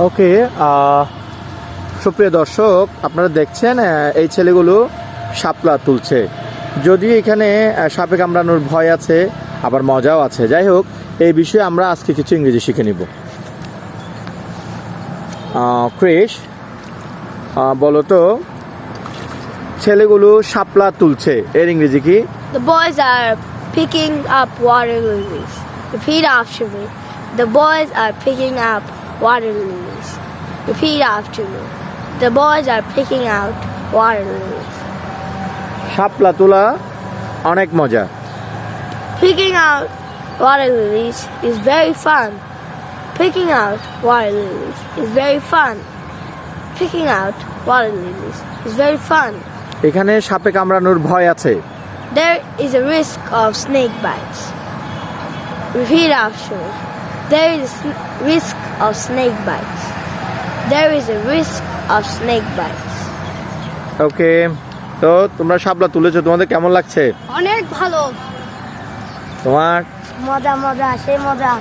ওকে, সুপ্রিয় দর্শক, আপনারা দেখছেন এই ছেলেগুলো শাপলা তুলছে। যদিও এখানে সাপে কামড়ানোর ভয় আছে, আবার মজাও আছে। যাই হোক, এই বিষয়ে আমরা আজকে কিছু ইংরেজি শিখে নিব। ক্রিস, বলো তো, ছেলেগুলো শাপলা তুলছে এর ইংরেজি কি? The boys are picking up water lilies. Repeat after me. The boys are picking up water lilies. Repeat after me. The boys are picking out water lilies. শাপলা তোলা অনেক মজা। Picking out water lilies is very fun. Picking out water lilies is very fun. Picking out water lilies is very fun. এখানে সাপে কামড়ানোর ভয় আছে। There is a risk of snake bites. Repeat after me. There is a risk of snake bites. There is a risk of snake bites. ওকে, তো তোমরা শাপলা তুলেছো, তোমাদের কেমন লাগছে? অনেক ভালো, তোমার মজা মজা, সেই মজা।